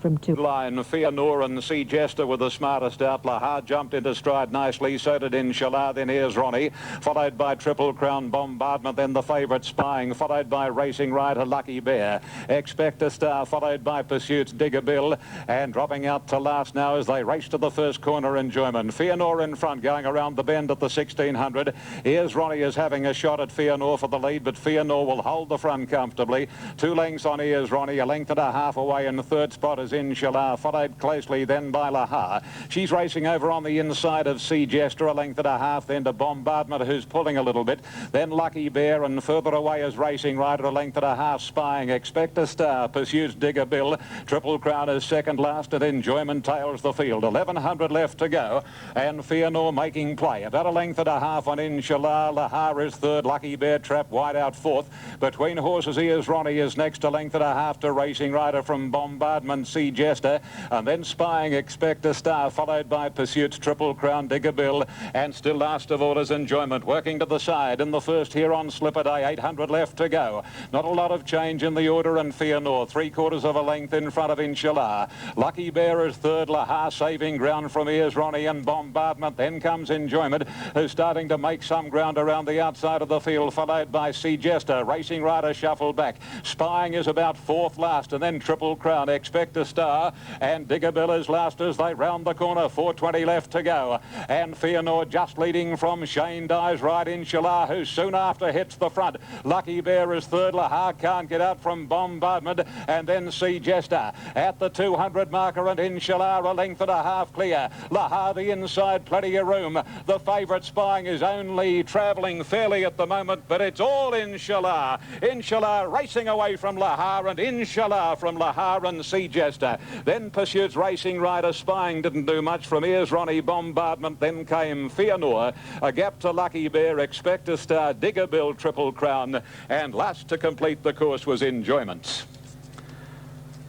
from 2. Line, Fear Noor and Sea Jester were the smartest out. Lahar jumped into stride nicely, so did Inshallah. Then here's Ronnie, followed by Triple Crown Bombardment, then the favourite Spying, followed by Racing Rider Lucky Bear. Expect a Star, followed by Pursuits Digger Bill, and dropping out to last now as they race to the first corner, Enjoyment. Fear Noor in front, going around the bend at the 1600. Here's Ronnie is having a shot at Fear Noor for the lead, but Fear Noor will hold the front comfortably. 2 lengths on Here's Ronnie, a length and a half away, and the third spot is Inshallah, followed closely then by Lahar. She's racing over on the inside of Sea Jester, a length and a half, then to Bombardment, who's pulling a little bit, then Lucky Bear, and further away is Racing Rider, a length and a half. Spying, Expect a Star, Pursues Digger Bill, Triple Crown is second last, and Enjoyment tails the field. 1100 left to go, and Fear Noor making play. About a length and a half on Inshallah. Lahar is third, Lucky Bear trapped wide out fourth. Between horses, Here's Ronnie is next, a length and a half to Racing Rider from Bombardment, Sea Jester, and then Spying, Expect a Star, followed by Pursuits, Triple Crown, Digger Bill, and still last of all is Enjoyment, working to the side in the first here on Slipper Day. 800 left to go. Not a lot of change in the order, and Fear Noor 3/4 of a length in front of Inshallah. Lucky Bear is third, Lahar saving ground from Here's Ronnie and Bombardment. Then comes Enjoyment, who's starting to make some ground around the outside of the field, followed by Sea Jester. Racing Rider shuffled back. Spying is about fourth last, and then Triple Crown, Expect a Star, and Digger Bill is last as they round the corner. 4:20 left to go, and Fear Noor just leading from Shane Dye's right, Inshallah, who soon after hits the front. Lucky Bear is third, Lahar can't get out from Bombardment, and then Sea Jester at the 200 marker, and Inshallah a length and a half clear. Lahar the inside, plenty of room. The favourite Spying is only travelling fairly at the moment, but it's all Inshallah. Inshallah racing away from Lahar, and Inshallah from Lahar and Sea Jester. Then Pursuits, Racing Rider. Spying didn't do much from Here's Ronnie, Bombardment. Then came Fear Noor, a gap to Lucky Bear, Expect a Star, Digger Bill, Triple Crown, and last to complete the course was Enjoyment.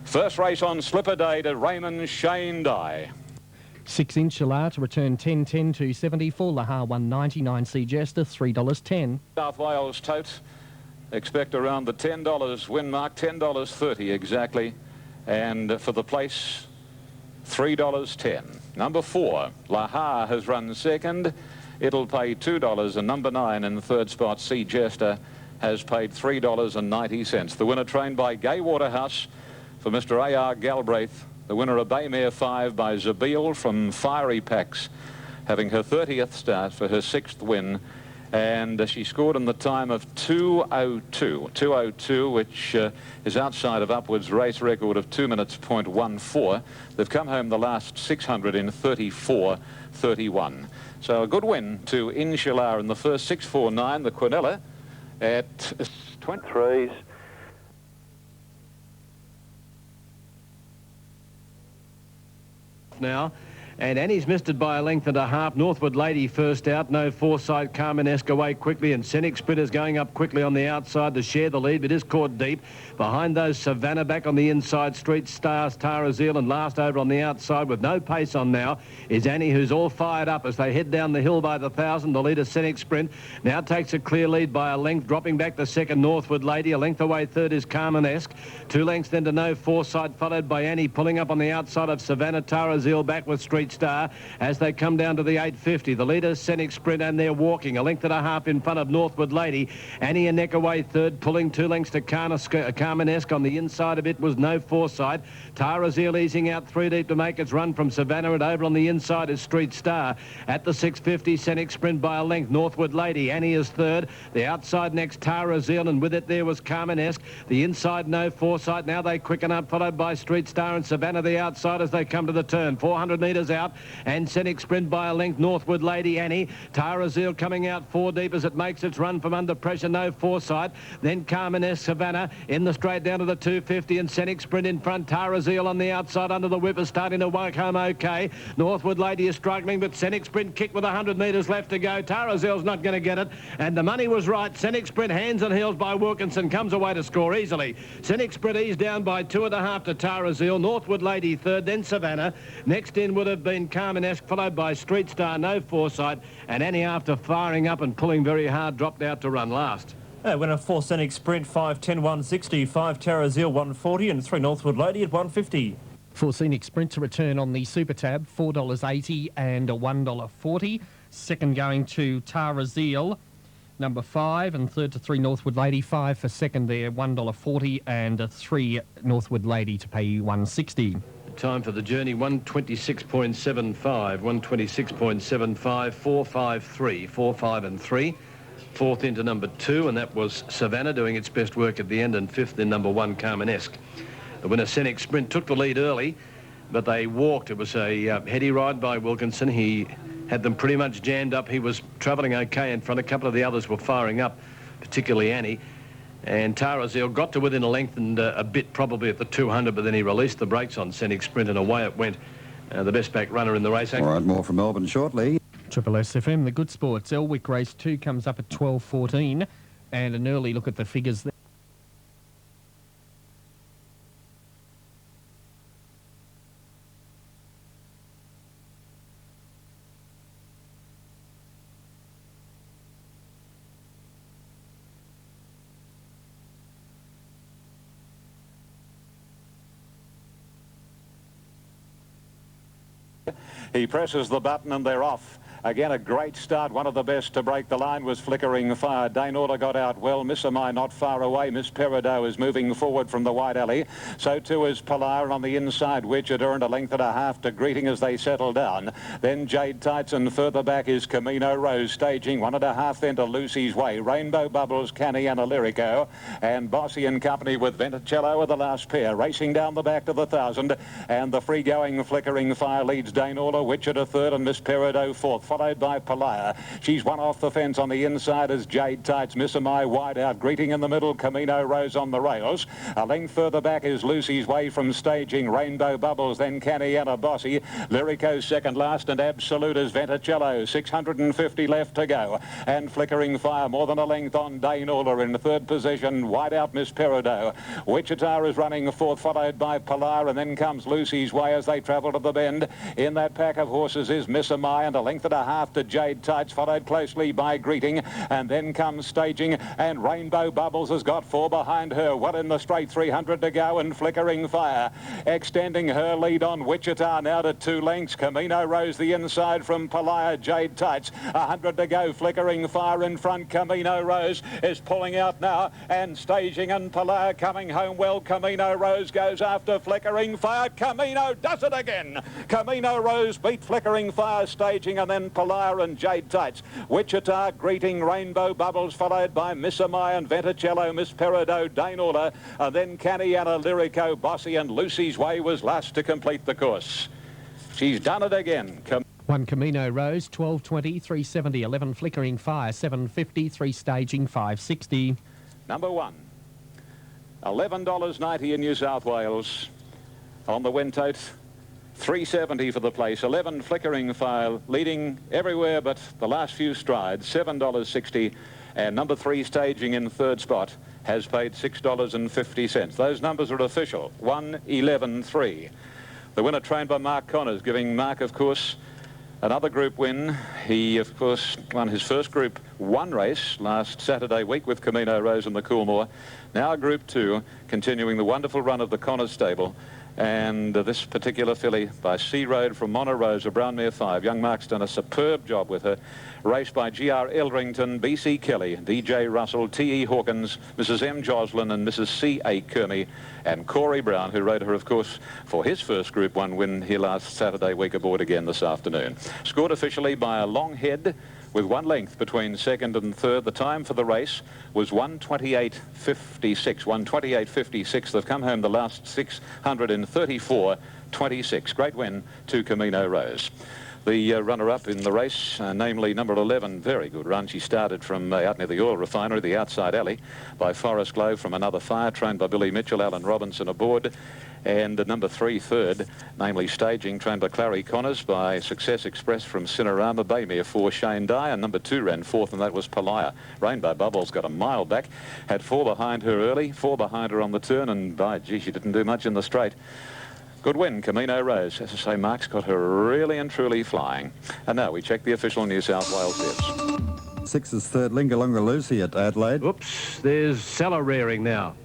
First race on Slipper Day to Raymond Shane Dye. 6 Inshallah to return 10.10 to 74. Lahar 199. Sea Jester $3.10. South Wales Tote. Expect around the $10 win mark, $10.30 exactly. And for the place, $3.10. Number 4, Lahar has run second. It'll pay $2. And number 9 in the third spot, Sea Jester, has paid $3.90. The winner trained by Gay Waterhouse for Mr. A.R. Galbraith. The winner of Baymare 5 by Zabeel from Fiery Packs, having her 30th start for her 6th win. And she scored in the time of 2:02, which is outside of Upward's race record of 2 minutes .14. They've come home the last 600 in 34:31. So a good win to Inshallah in the first. 6:49, the Quinella at 23s. Now, and Annie's missed it by a length and a half. Northwood Lady first out, No Foresight, Carmenesque away quickly, and Scenic Sprint is going up quickly on the outside to share the lead, but is caught deep. Behind those, Savannah back on the inside, Street Stars, Tara Zealand last over on the outside with no pace on now is Annie, who's all fired up as they head down the hill by the 1,000. The leader, Scenic Sprint, now takes a clear lead by a length, dropping back the second, Northwood Lady. A length away third is Carmenesque. 2 lengths then to No Foresight, followed by Annie, pulling up on the outside of Savannah. Tara Zeal back with Street Star as they come down to the 850. The leader, Scenic Sprint, and they're walking a length and a half in front of Northwood Lady. Annie a neck away third, pulling 2 lengths to Carmenesque. On the inside of it was No Foresight. Tara Zeal easing out 3 deep to make its run from Savannah, and over on the inside is Street Star. At the 650, Scenic Sprint by a length, Northwood Lady. Annie is third. The outside next, Tara Zeal, and with it there was Carmenesque. The inside, No Foresight. Now they quicken up, followed by Street Star and Savannah the outside as they come to the turn. 400 metres out, and Scenic Sprint by a length, Northwood Lady, Annie. Tara Zeal coming out 4 deep as it makes its run from under pressure, No Foresight. Then Carmenesque, Savannah in the straight down to the 250, and Scenic Sprint in front. Tara Zeal on the outside under the whip is starting to work home okay. Northwood Lady is struggling, but Scenic Sprint kicked with 100 metres left to go. Tara Zeal's not going to get it, and the money was right. Scenic Sprint, hands and heels by Wilkinson, comes away to score easily. Scenic Sprint eased down by 2.5 to Tara Zeal. Northwood Lady third, then Savannah. Next in would have been Carmenesque, followed by Street Star, No Foresight, and Annie, after firing up and pulling very hard, dropped out to run last. Winner 4 Scenic Sprint, 5:10 160, 5 Tara Zeal 140, and 3 Northwood Lady at 150. For Scenic Sprint to return on the Super Tab, $4.80 and $1.40. Second going to Tara Zeal, number 5, and third to 3 Northwood Lady. 5 for second there, $1.40, and 3 Northwood Lady to pay $1.60. Time for the journey, 126.75, 126.75, 453, 4, 5 and 3. Fourth into number 2, and that was Savannah doing its best work at the end, and fifth in number 1, Carmenesque. The winner, Scenic Sprint, took the lead early, but they walked. It was a heady ride by Wilkinson. He had them pretty much jammed up. He was travelling okay in front. A couple of the others were firing up, particularly Annie. And Tara Zeal got to within a length and a bit probably at the 200, but then he released the brakes on Scenic Sprint and away it went. The best back runner in the race. All right, more from Melbourne shortly. Triple SFM, the good sports. Elwick race 2 comes up at 12:14, and an early look at the figures there. He presses the button and they're off. Again, a great start. One of the best to break the line was Flickering Fire. Dane Order got out well. Miss Amai not far away. Miss Peridot is moving forward from the wide alley. So too is Pilar on the inside. Widget earned a length and a half to Greeting as they settle down. Then Jade Tights, and further back is Camino Rose staging 1.5 then to Lucy's Way. Rainbow Bubbles, Canny and Lyrico. And Bossy and Company with Venticello are the last pair. Racing down the back to the 1,000. And the free-going Flickering Fire leads Dane Order. Widget a third and Miss Peridot fourth, followed by Palaya. She's one off the fence on the inside as Jade Tights. Miss Amai wide out. Greeting in the middle. Camino Rose on the rails. A length further back is Lucy's Way from staging. Rainbow Bubbles, then Canny and a Bossy. Lyrico second last, and Absolute is Venticello. 650 left to go. And Flickering Fire more than a length on Dane Order in third position. Wide out Miss Peridot. Wichita is running fourth, followed by Pilar, and then comes Lucy's Way as they travel to the bend. In that pack of horses is Miss Amai, and a length and a half to Jade Tights, followed closely by Greeting, and then comes staging, and Rainbow Bubbles has got 4 behind her. Well in the straight, 300 to go, and Flickering Fire extending her lead on Wichita now to 2 lengths. Camino Rose the inside from Palaya. Jade Tights 100 to go. Flickering Fire in front. Camino Rose is pulling out now, and staging, and Palaya coming home well. Camino Rose goes after Flickering Fire. Camino does it again. Camino Rose beat Flickering Fire staging, and then Palaya and Jade Tights. Wichita, Greeting, Rainbow Bubbles, followed by Miss Amai and Venticello, Miss Peridot, Dane Order, and then Canny and a Lyrico, Bossy, and Lucy's Way was last to complete the course. She's done it again. 1 Camino Rose, 12.20, 3.70, 11 Flickering Fire, 7.50, 3 staging, 5.60. Number 1, $11.90 in New South Wales. On the Wintote, $3.70 for the place. 11 Flickering Fire leading everywhere but the last few strides, $7.60. And number 3 staging in third spot has paid $6.50. Those numbers are official. 1-11-3. The winner trained by Mark Connors, giving Mark, of course, another Group win. He, of course, won his first Group 1 race last Saturday week with Camino Rose and the Coolmore. Now Group 2, continuing the wonderful run of the Connors stable. And this particular filly by Sea Road from Mona Rosa, Brownmere 5. Young Mark's done a superb job with her. Raced by G.R. Eldrington, B.C. Kelly, D.J. Russell, T.E. Hawkins, Mrs. M. Joslin and Mrs. C.A. Kermy, and Corey Brown, who rode her, of course, for his first Group 1 win here last Saturday week, aboard again this afternoon. Scored officially by a long head with 1 length between second and third. The time for the race was 1:28.56. 1:28.56. They've come home the last 634.26. Great win to Camino Rose. The runner-up in the race, namely number 11, very good run. She started from out near the oil refinery, the outside alley, by Forest Glow from Another Fire, trained by Billy Mitchell, Alan Robinson aboard. And number 3, third, namely staging, trained by Clary Connors, by Success Express from Cinerama, Baymere 4, Shane Dye, and number 2 ran fourth, and that was Palaya. Rainbow Bubbles got a mile back, had 4 behind her early, 4 behind her on the turn, and by gee, she didn't do much in the straight. Good win, Camino Rose. As I say, Mark's got her really and truly flying. And now we check the official New South Wales bets. 6 is third, Lingalunga Lucy at Adelaide. Oops, there's Cellar rearing now.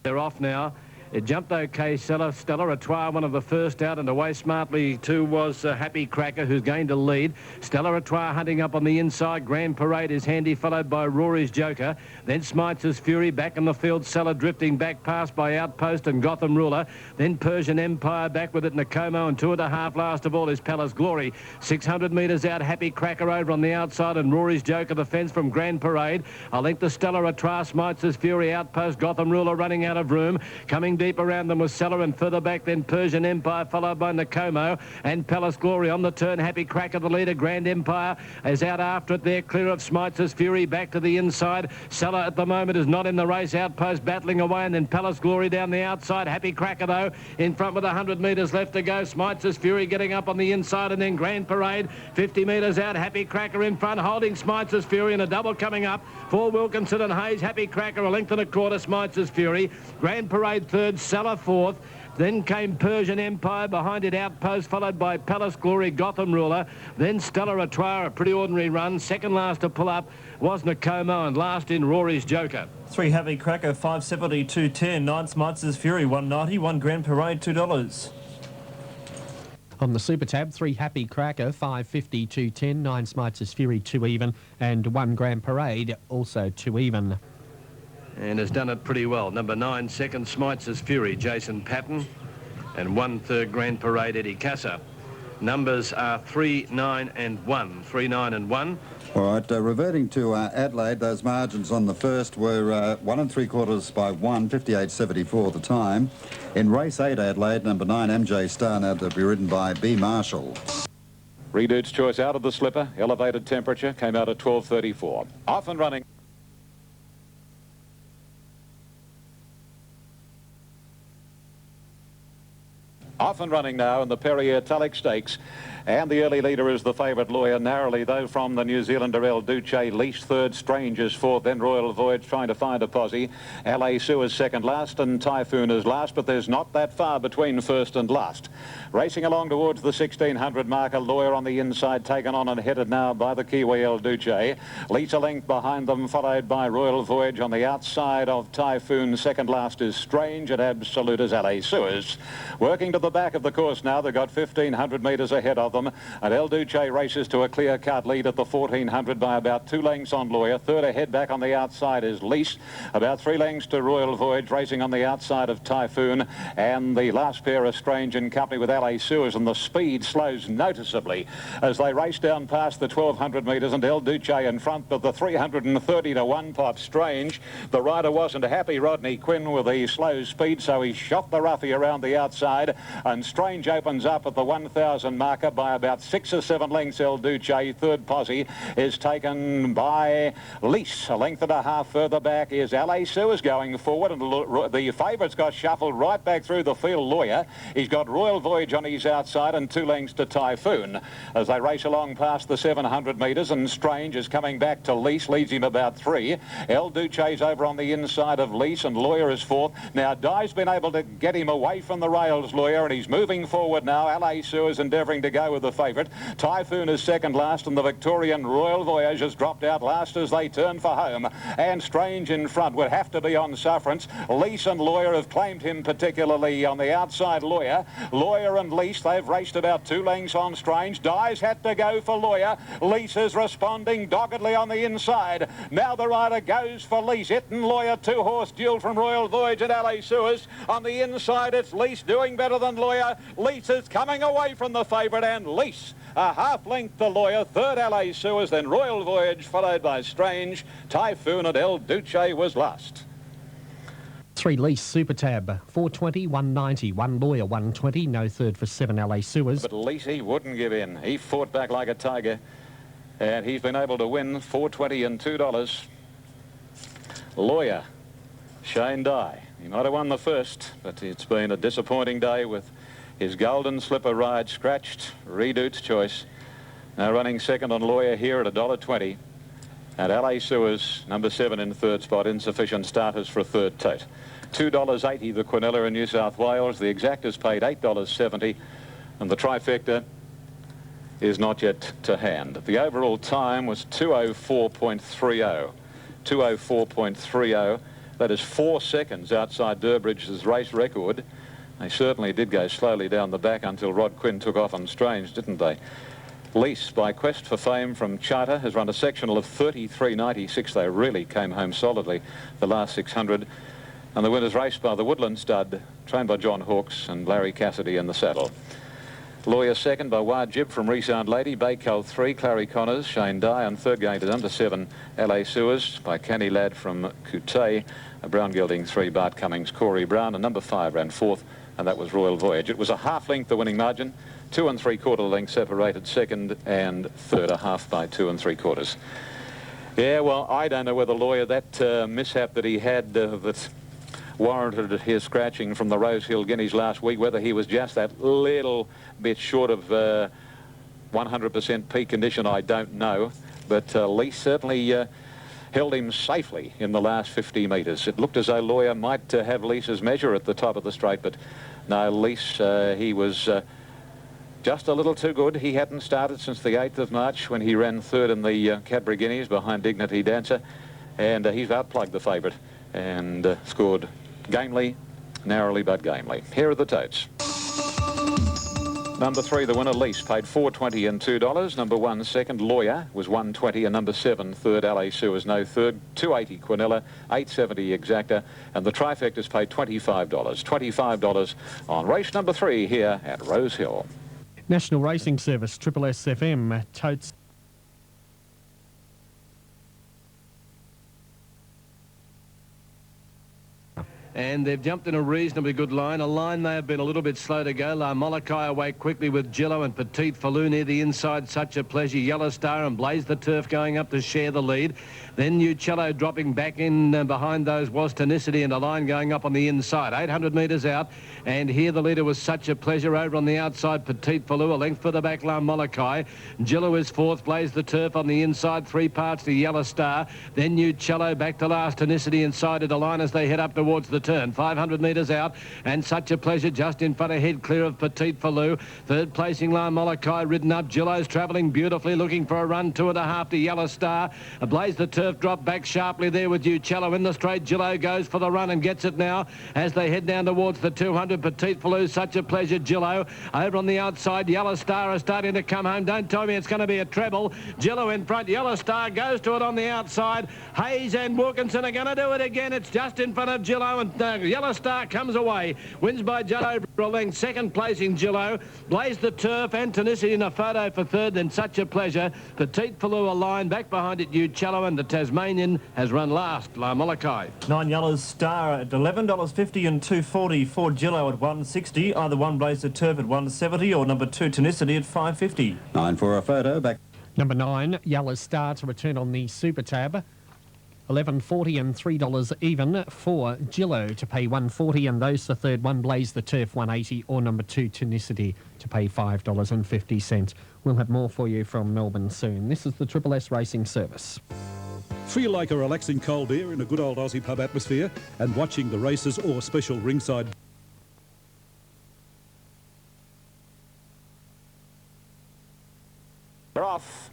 They're off now. It jumped OK, Stella Artois, one of the first out, and away smartly too was Happy Cracker, who's going to lead. Stella Artois hunting up on the inside. Grand Parade is handy, followed by Rory's Joker. Then Smites' Fury back in the field. Stella drifting back, passed by Outpost and Gotham Ruler. Then Persian Empire back with it, Nakomo, and 2.5 last of all is Palace Glory. 600 metres out, Happy Cracker over on the outside, and Rory's Joker, the fence from Grand Parade. I think the Stella Artois, Smites' Fury, Outpost, Gotham Ruler running out of room. Coming deep around them was Seller, and further back then Persian Empire, followed by Nakomo and Palace Glory on the turn. Happy Cracker, the leader. Grand Empire is out after it there, clear of Smites' Fury back to the inside. Seller at the moment is not in the race. Outpost battling away, and then Palace Glory down the outside. Happy Cracker though in front with 100 metres left to go. Smites' Fury getting up on the inside, and then Grand Parade 50 metres out. Happy Cracker in front, holding Smites' Fury, and a double coming up for Wilkinson and Hayes. Happy Cracker a length and a quarter. Smites' Fury. Grand Parade third. Seller fourth. Then came Persian Empire, behind it Outpost, followed by Palace Glory, Gotham Ruler. Then Stella Artois, a pretty ordinary run. Second last to pull up was Nakomo, and last in Rory's Joker. 3 Happy Cracker, 5.70, 2.10. 9 Smites' Fury, 1.90. 1 Grand Parade, $2. On the Super Tab, 3 Happy Cracker, 5.50, 2.10. 9 Smites' Fury, 2 even. And 1 Grand Parade, also 2 even. And has done it pretty well. Number 9, second, Smites' Fury, Jason Patton. And 1 third, Grand Parade, Eddie Casa. Numbers are 3, 9 and 1. 3, 9 and 1. All right, reverting to Adelaide, those margins on the first were 1 3/4 by 1, 58.74 the time. In race 8, Adelaide, number 9, MJ Star, now to be ridden by B. Marshall. Reduced Choice out of the slipper. Elevated Temperature came out at 12.34. Off and running. Off and running now in the Perrier Tulloch Stakes. And the early leader is the favourite, Lawyer, narrowly though from the New Zealander El Duce. Leash third, Strangers fourth, then Royal Voyage trying to find a posse. LA Sue is second last and Typhoon is last, but there's not that far between first and last. Racing along towards the 1600 marker, Lawyer on the inside, taken on and headed now by the Kiwi El Duce. Leash a length behind them, followed by Royal Voyage. On the outside of Typhoon, second last is Strange, and absolute is LA Suez. Working to the back of the course now, they've got 1,500 metres ahead of them, and El Duce races to a clear-cut lead at the 1400 by about 2 lengths on Lawyer. Third ahead back on the outside is Lease, about 3 lengths to Royal Voyage, racing on the outside of Typhoon, and the last pair are Strange in company with LA Suez, and the speed slows noticeably as they race down past the 1200 metres, and El Duce in front, but the 330 to 1 pot Strange. The rider wasn't happy, Rodney Quinn, with the slow speed, so he shot the roughie around the outside, and Strange opens up at the 1000 marker by about 6 or 7 lengths. El Duce, third posse, is taken by Lease. A length and a half further back is LA Suez going forward, and the favourite's got shuffled right back through the field, Lawyer. He's got Royal Voyage on his outside and 2 lengths to Typhoon as they race along past the 700 metres, and Strange is coming back to Lease, leads him about 3. El Duce's over on the inside of Lease, and Lawyer is fourth. Now Dye's been able to get him away from the rails, Lawyer, and he's moving forward now. LA Suez endeavouring to go with the favourite. Typhoon is second last, and the Victorian Royal Voyage has dropped out last as they turn for home, and Strange in front would have to be on sufferance. Lease and Lawyer have claimed him particularly on the outside. Lawyer and Lease, they've raced about 2 lengths on Strange. Dye's had to go for Lawyer. Lease is responding doggedly on the inside. Now the rider goes for Lease. It and Lawyer, 2-horse duel from Royal Voyage and LA Suez. On the inside, it's Lease doing better than Lawyer. Lease is coming away from the favourite, and Lease a half length to Lawyer. Third LA Suez, then Royal Voyage, followed by Strange. Typhoon and El Duce was last. 3 Lease Super Tab, 420, 190, 1 Lawyer, 120, no third for 7 LA Suez. But Lease, he wouldn't give in. He fought back like a tiger, and he's been able to win 420 and $2. Lawyer, Shane Dye. He might have won the first, but it's been a disappointing day with his Golden Slipper ride scratched. Reduced Choice now running second on Lawyer here at $1.20. And LA Suez, number 7 in third spot, insufficient starters for a third tote. $2.80 the Quinella in New South Wales. The Exactas paid $8.70, and the trifecta is not yet to hand. The overall time was 2:04.30. 2:04.30. That is 4 seconds outside Durbridge's race record. They certainly did go slowly down the back until Rod Quinn took off on Strange, didn't they? Lease by Quest for Fame from Charter has run a sectional of 33.96. They really came home solidly the last 600. And the winner's race by the Woodland Stud, trained by John Hawkes and Larry Cassidy in the saddle. Lawyer second by Wajib from Resound Lady, Baycal 3, Clary Connors, Shane Dye, and third going to number 7, LA Sewers by Canny Lad from Kutay, Brown Gelding 3, Bart Cummings, Corey Brown, and number 5 ran fourth, and that was Royal Voyage. It was a half length, the winning margin, 2 3/4 lengths separated second and third, a half by 2 3/4. Yeah, well, I don't know whether Lawyer, that mishap that he had that warranted his scratching from the Rosehill Guineas last week, whether he was just that little bit short of 100% peak condition, I don't know. But Lease certainly held him safely in the last 50 metres. It looked as though Lawyer might have Lease's measure at the top of the straight, but no, Lease, he was just a little too good. He hadn't started since the 8th of March when he ran third in the Cadbury Guineas behind Dignity Dancer, and he's outplugged the favourite and scored gamely, narrowly but gamely. Here are the totes. Number 3, the winner, Lease, paid $4.20 and $2. Number 1, second, Lawyer, was $1.20, and number 7, third, LA Sewers, no third, $2.80 Quinella, $8.70 Exacta, and the trifecta's paid $25. $25 on race number 3 here at Rosehill. National Racing Service, Triple S FM, totes. And they've jumped in a reasonably good line. A line they have been a little bit slow to go. La Molokai away quickly with Gillo and Petite Falou near the inside. Such a Pleasure, Yellow Star and Blaze the Turf going up to share the lead. Then Uccello dropping back in behind those was Tonicity, and a line going up on the inside. 800 metres out. And here the leader was Such a Pleasure. Over on the outside, Petite Falou. A length further back, La Molokai. Gillo is fourth. Blaze the Turf on the inside. 3 parts to Yellow Star. Then Uccello back to last. Tonicity inside at a line as they head up towards the turn. 500 metres out, and Such a Pleasure just in front ahead, clear of Petite Falou. Third placing, La Molokai ridden up. Gillo's travelling beautifully, looking for a run, 2.5 to Yellow Star. Blaze the Turf dropped back sharply there with Uccello in the straight. Gillo goes for the run and gets it now as they head down towards the 200. Petite Falou, Such a Pleasure, Gillo. Over on the outside, Yellow Star is starting to come home. Don't tell me it's going to be a treble. Gillo in front, Yellow Star goes to it on the outside. Hayes and Wilkinson are going to do it again. It's just in front of Gillo, and Yellow Star comes away, wins by just over a length. Second placing, Gillo. Blaze the Turf and Tonicity in a photo for third, then Such a Pleasure. Petite Falou a line, back behind it Uccello, and the Tasmanian has run last, La Molokai. 9 Yellow Star at $11.50 and $2.40 for Gillo at $1.60. Either one Blaze the Turf at $1.70 or number 2 Tonicity at $5.50. 9 for a photo, back. Number 9, Yellow Star to return on the Super Tab. $11.40 and $3 even for Gillo to pay $1.40, and those the third one, Blaze the Turf, $1.80, or number 2 Tonicity to pay $5.50. We'll have more for you from Melbourne soon. This is the Triple S Racing Service. Feel like a relaxing cold beer in a good old Aussie pub atmosphere and watching the races or special ringside. They're off.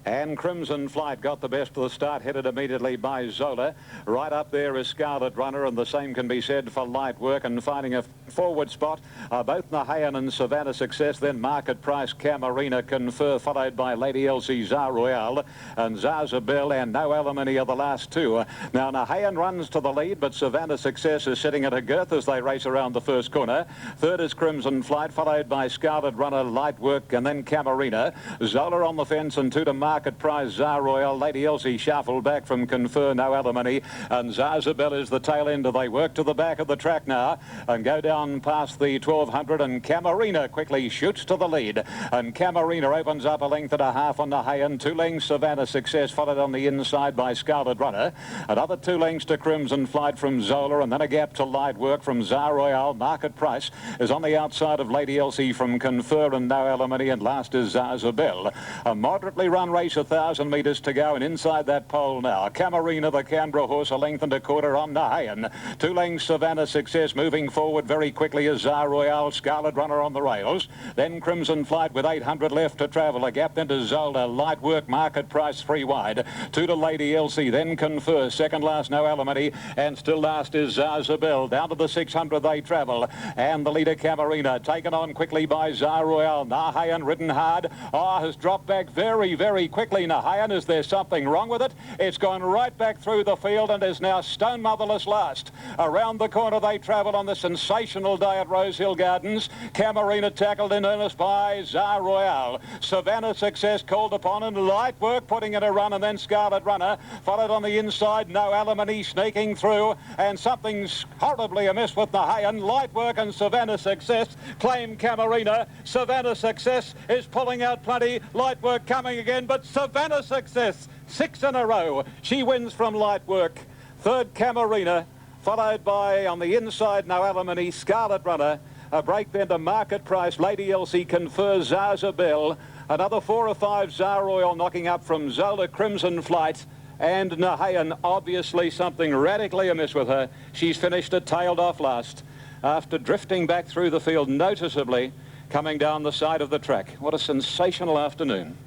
And Crimson Flight got the best of the start, headed immediately by Zola. Right up there is Scarlet Runner, and the same can be said for Light Work. And finding a forward spot are both Nahayan and Savannah Success. Then Market Price, Camarina, Confer, followed by Lady Elsie, Zar Royale, and Zazabel, and No Alimony are the last two. Now Nahayan runs to the lead, but Savannah Success is sitting at a girth as they race around the first corner. Third is Crimson Flight, followed by Scarlet Runner, Light Work, and then Camarina. Zola on the fence, and two to Market Prize, Zar Royale. Lady Elsie shuffled back from Confer, No Alimony, and Zazabel is the tail end. They work to the back of the track now and go down past the 1200, and Camarina quickly shoots to the lead, and Camarina opens up a length and a half on Nahayan. 2 lengths Savannah Success, followed on the inside by Scarlet Runner. Another 2 lengths to Crimson Flight from Zola, and then a gap to Light Work from Zar Royale. Market Price is on the outside of Lady Elsie from Confer and No Alimony, and last is Zazabel. A moderately run race race, 1,000 metres to go, and inside that pole now, Camarina, the Canberra horse, a length and a quarter on Nahayan. 2 lengths, Savannah Success moving forward very quickly as Zar Royale, Scarlet Runner on the rails. Then Crimson Flight with 800 left to travel. A gap then to Zolda, Light Work, Market Price 3 wide. 2 to Lady Elsie, then Confer, second last No Alimony, and still last is Zarzabel. Down to the 600 they travel, and the leader Camarina taken on quickly by Zar Royale. Nahayan ridden hard, has dropped back very, very quickly. Nahayan, is there something wrong with it? It's gone right back through the field and is now stone motherless last. Around the corner they travel on the sensational day at Rosehill Gardens. Camarina tackled in earnest by Zar Royale. Savannah Success called upon, and Light Work putting in a run, and then Scarlet Runner followed on the inside. No Alimony sneaking through, and something's horribly amiss with Nahayan. Light Work and Savannah Success claim Camarina. Savannah Success is pulling out plenty. Light Work coming again, but Savannah Success, 6 in a row. She wins from Light Work. Third, Camarina, followed by, on the inside, No Alimony, Scarlet Runner. A break then to Market Price, Lady Elsie, Confer, Zarzabel. Another 4 or 5, Zar Royale knocking up from Zola, Crimson Flight. And Nahayan, obviously something radically amiss with her. She's finished it, tailed off last, after drifting back through the field noticeably, coming down the side of the track. What a sensational afternoon.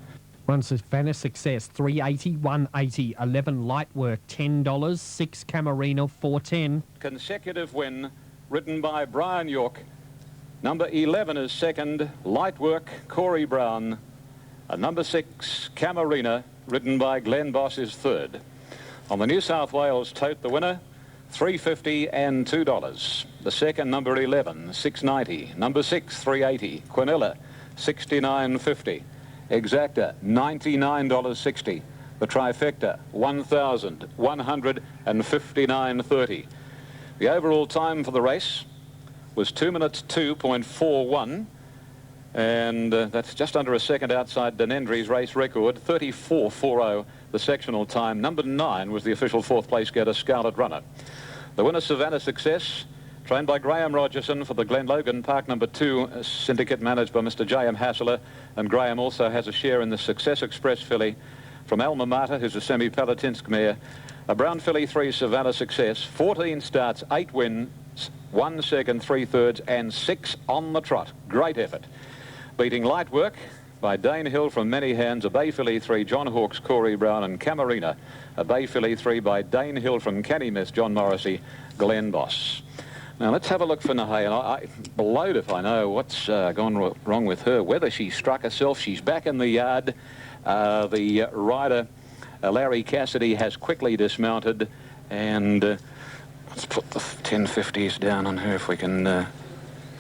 1 Savannah Success, 380, 180, 11 Light Work, $10, 6 Camarina, 410. Consecutive win, ridden by Brian York. Number 11 is second, Light Work, Corey Brown. And number 6, Camarina, ridden by Glenn Boss, is third. On the New South Wales tote, the winner, $3.50 and $2. The second, number 11, $6.90. Number 6, $3.80. Quinella, $69.50. Exacta, $99.60. The trifecta, $1,159.30. The overall time for the race was 2 minutes 2.41, and that's just under a second outside Denendry's race record. 34.40 the sectional time. Number 9 was the official 4th place getter, Scarlet Runner. The winner, Savannah Success, trained by Graham Rogerson for the Glenlogan Park number 2 syndicate, managed by Mr. J.M. Hassler, and Graham also has a share in the Success Express filly from Alma Mater, who's a semi-Palatinsk mare. A brown filly 3, Savannah Success, 14 starts, 8 wins, 1 second, 3 thirds, and 6 on the trot. Great effort. Beating Light Work by Dane Hill from Many Hands, a Bay filly 3, John Hawkes, Corey Brown, and Camarina, a Bay filly 3 by Dane Hill from Canny Miss, John Morrissey, Glenn Boss. Now let's have a look for Nahayan. I'm blowed if I know what's gone wrong with her. Whether she struck herself, she's back in the yard. The rider, Larry Cassidy, has quickly dismounted, and let's put the 1050s down on her if we can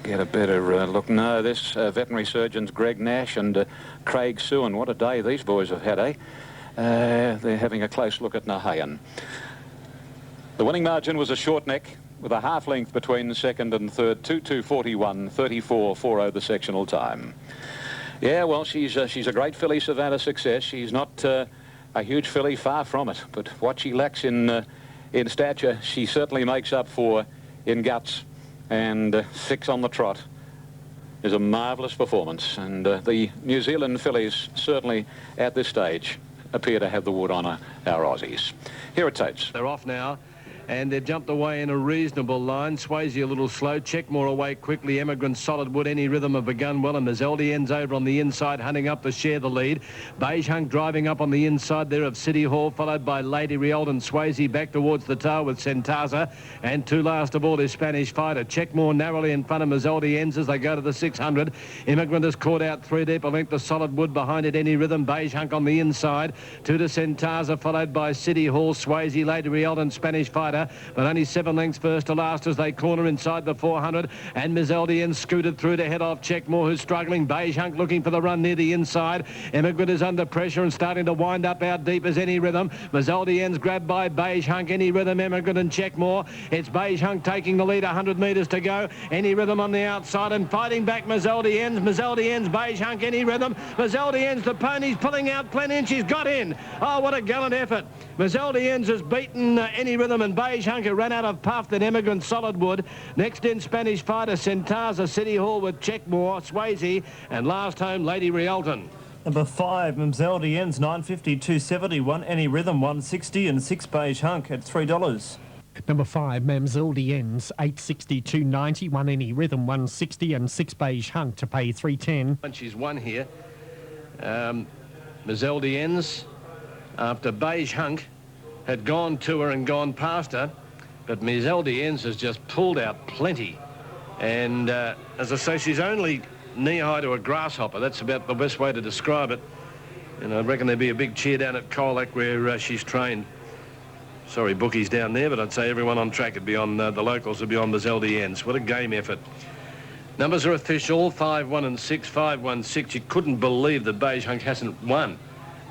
get a better look. No, this veterinary surgeons Greg Nash and Craig Sewan. What a day these boys have had, eh? They're having a close look at Nahayan. The winning margin was a short neck with a half length between second and third, 2:2:41, 34.40 the sectional time. Yeah, well, she's a great filly, Savannah Success. She's not a huge filly, far from it, but what she lacks in stature, she certainly makes up for in guts. And 6 on the trot is a marvellous performance. And the New Zealand fillies certainly at this stage appear to have the wood on our Aussies. Here it takes. They're off now, and they've jumped away in a reasonable line. Swayze a little slow. Checkmore away quickly. Emigrant, Solid Wood, Any Rhythm have begun well, and Mazzeldi ends over on the inside, hunting up to share the lead. Beige Hunk driving up on the inside there of City Hall, followed by Lady Riald and Swayze back towards the tail with Centaza. And 2 last of all is Spanish Fighter. Checkmore narrowly in front of Mazzeldi ends as they go to the 600. Immigrant has caught out 3 deep. A length to Solid Wood behind it. Any Rhythm, Beige Hunk on the inside. 2 to Centaza, followed by City Hall, Swayze, Lady Riald and Spanish Fighter. But only 7 lengths first to last as they corner inside the 400. And Mazzeldi scooted through to head off Checkmore, who's struggling. Beige Hunk looking for the run near the inside. Emigrant is under pressure and starting to wind up out deep as Any Rhythm. Mazzeldi grabbed by Beige Hunk, Any Rhythm, Emigrant and Checkmore. It's Beige Hunk taking the lead, 100 metres to go. Any Rhythm on the outside and fighting back Mazzeldi ends, Beige Hunk, Any Rhythm. Mazzeldi ends, the pony's pulling out plenty and she's got in. Oh, what a gallant effort. Mazzeldi has beaten Any Rhythm and Beige Hunk, who ran out of puff, then Emigrant, Solid Wood. Next in Spanish Fighter, Centaza, City Hall with Checkmore, Swayze, and last home Lady Rialton. Number 5, Mzaldi ends 950, 270. 1 Any Rhythm 160 and 6 Beige Hunk at $3. Number 5, Mamzildi ends 860, 290. 1 Any Rhythm 160 and 6 Beige Hunk to pay 310. She's won here. Mazzeldi ends after Beige Hunk had gone to her and gone past her, but Mazzeldi ends has just pulled out plenty. And as I say, she's only knee-high to a grasshopper. That's about the best way to describe it. And I reckon there'd be a big cheer down at Colac where she's trained. Sorry, bookies down there, but I'd say everyone on track would be on the locals would be on Mazzeldi ends. What a game effort. Numbers are official, 5, 1 and 6, 5, 1, 6. You couldn't believe that Beige Hunk hasn't won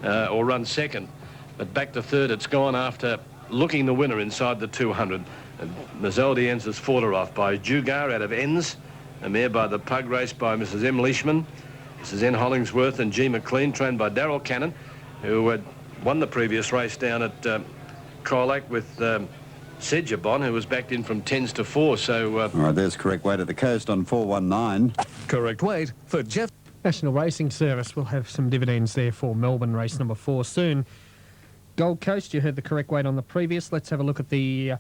or run second. But back to third, it's gone after looking the winner inside the 200. Mazzeldi ends has fought her off by Jugar out of Enns, a mare by the pug race by Mrs. M. Leishman, Mrs. N. Hollingsworth and G. McLean, trained by Darrell Cannon, who had won the previous race down at Colac with Sedjabon, who was backed in from 10s to 4. So, All right, there's correct weight of the coast on 419. Correct weight for Jeff. National Racing Service will have some dividends there for Melbourne race number 4 soon. Gold Coast, you heard the correct weight on the previous. Let's have a look at the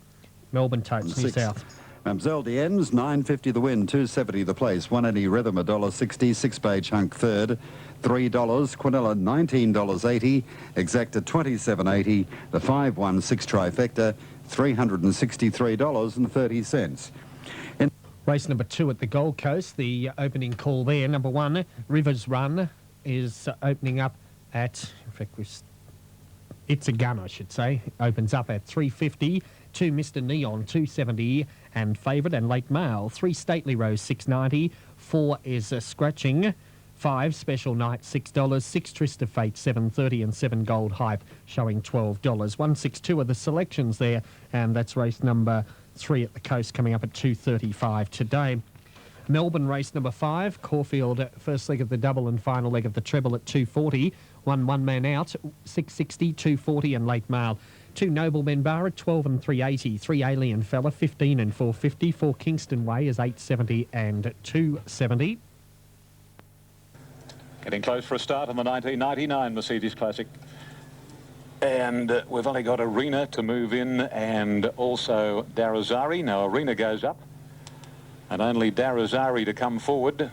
Melbourne Totes, New 6. South. Mamzaldi ends 950 the win, 270 the place. 1 Any Rhythm $1.60, 6 Beige Hunk third, $3. Quinella $19.80, Exacta $27.80. The 5-1-6 trifecta $363.30. Race number 2 at the Gold Coast, the opening call there. Number 1, Rivers Run, is opening up at, in fact, it's a gun, I should say. Opens up at 350. 2 Mr. Neon, 270, and Favourite and Late Mail. 3 Stately Rose, 690. 4 is Scratching. 5 Special Night, $6. 6 Tryst of Fate, 730, and 7 Gold Hype showing $12. 162 are the selections there, and that's race number 3 at the coast coming up at 2:35 today. Melbourne race number 5, Caulfield first leg of the double and final leg of the treble at 2:40. 1 man out, 660, 240, and Late Mail. 2 Noblemen Bar at 12 and 380. 3 Alien Fella, 15 and 450. 4 Kingston Way is 870 and 270. Getting close for a start on the 1999 Mercedes Classic. And we've only got Arena to move in and also Darazari. Now Arena goes up and only Darazari to come forward.